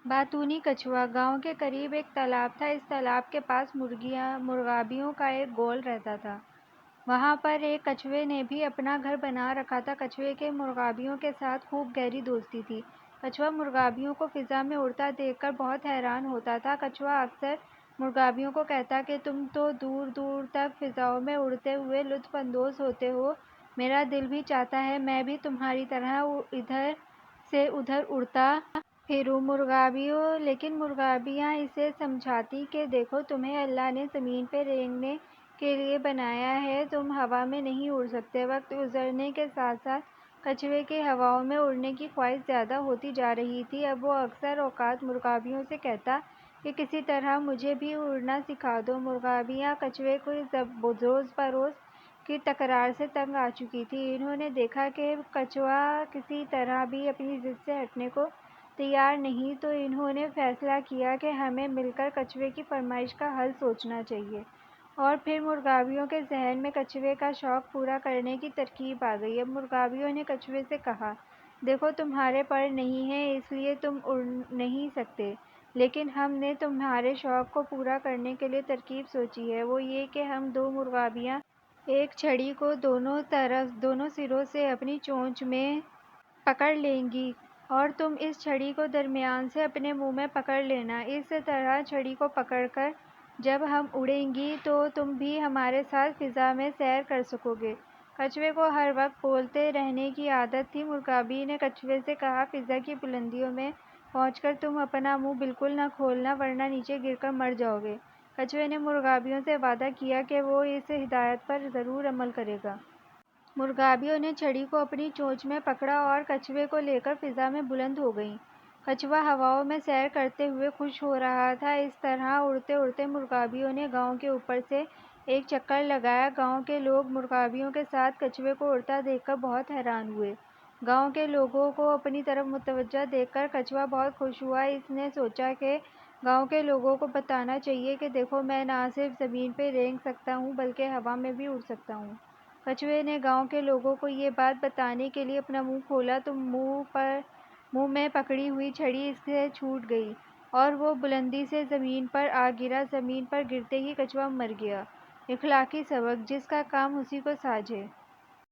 باتونی کچھوا۔ گاؤں کے قریب ایک تالاب تھا۔ اس تالاب کے پاس مرغابیوں کا ایک گول رہتا تھا۔ وہاں پر ایک کچھوے نے بھی اپنا گھر بنا رکھا تھا۔ کچھوے کے مرغابیوں کے ساتھ خوب گہری دوستی تھی۔ کچھوا مرغابیوں کو فضا میں اڑتا دیکھ کر بہت حیران ہوتا تھا۔ کچھوا اکثر مرغابیوں کو کہتا کہ تم تو دور دور تک فضاؤں میں اڑتے ہوئے لطف اندوز ہوتے ہو، میرا دل بھی چاہتا ہے میں بھی تمہاری طرح ادھر سے ادھر اڑتا پھروں۔ لیکن مرغابیاں اسے سمجھاتی کہ دیکھو تمہیں اللہ نے زمین پہ رینگنے کے لیے بنایا ہے، تم ہوا میں نہیں اڑ سکتے۔ وقت گزرنے کے ساتھ ساتھ کچھوے کی ہواؤں میں اڑنے کی خواہش زیادہ ہوتی جا رہی تھی۔ اب وہ اکثر اوقات مرغابیوں سے کہتا کہ کسی طرح مجھے بھی اڑنا سکھا دو۔ مرغابیاں کچھوے کی روز بروز کی تکرار سے تنگ آ چکی تھیں۔ انہوں نے دیکھا کہ کچھوا کسی طرح بھی اپنی ضد سے ہٹنے کو تیار نہیں، تو انہوں نے فیصلہ کیا کہ ہمیں مل کر کچھوے کی فرمائش کا حل سوچنا چاہیے۔ اور پھر مرغابیوں کے ذہن میں کچھوے کا شوق پورا کرنے کی ترکیب آ گئی۔ اب مرغابیوں نے کچھوے سے کہا، دیکھو تمہارے پر نہیں ہیں اس لیے تم اڑ نہیں سکتے، لیکن ہم نے تمہارے شوق کو پورا کرنے کے لیے ترکیب سوچی ہے، وہ یہ کہ ہم دو مرغابیاں ایک چھڑی کو دونوں سروں سے اپنی چونچ میں پکڑ لیں گی اور تم اس چھڑی کو درمیان سے اپنے منہ میں پکڑ لینا۔ اس طرح چھڑی کو پکڑ کر جب ہم اڑیں گی تو تم بھی ہمارے ساتھ فضا میں سیر کر سکو گے۔ کچھوے کو ہر وقت بولتے رہنے کی عادت تھی۔ مرغابی نے کچھوے سے کہا، فضا کی بلندیوں میں پہنچ کر تم اپنا منہ بالکل نہ کھولنا ورنہ نیچے گر کر مر جاؤ گے۔ کچھوے نے مرغابیوں سے وعدہ کیا کہ وہ اس ہدایت پر ضرور عمل کرے گا۔ مرغابیوں نے چھڑی کو اپنی چونچ میں پکڑا اور کچھوے کو لے کر فضا میں بلند ہو گئیں۔ کچھوا ہواؤں میں سیر کرتے ہوئے خوش ہو رہا تھا۔ اس طرح اڑتے اڑتے مرغابیوں نے گاؤں کے اوپر سے ایک چکر لگایا۔ گاؤں کے لوگ مرغابیوں کے ساتھ کچھوے کو اڑتا دیکھ کر بہت حیران ہوئے۔ گاؤں کے لوگوں کو اپنی طرف متوجہ دیکھ کر کچھوا بہت خوش ہوا۔ اس نے سوچا کہ گاؤں کے لوگوں کو بتانا چاہیے کہ دیکھو میں نہ صرف زمین پہ رینگ سکتا ہوں بلکہ ہوا میں بھی اڑ سکتا ہوں۔ کچھوے نے گاؤں کے لوگوں کو یہ بات بتانے کے لیے اپنا منہ کھولا تو منہ میں پکڑی ہوئی چھڑی اس سے چھوٹ گئی اور وہ بلندی سے زمین پر آ گرا۔ زمین پر گرتے ہی کچھوا مر گیا۔ اخلاقی سبق، جس کا کام اسی کو ساجھے۔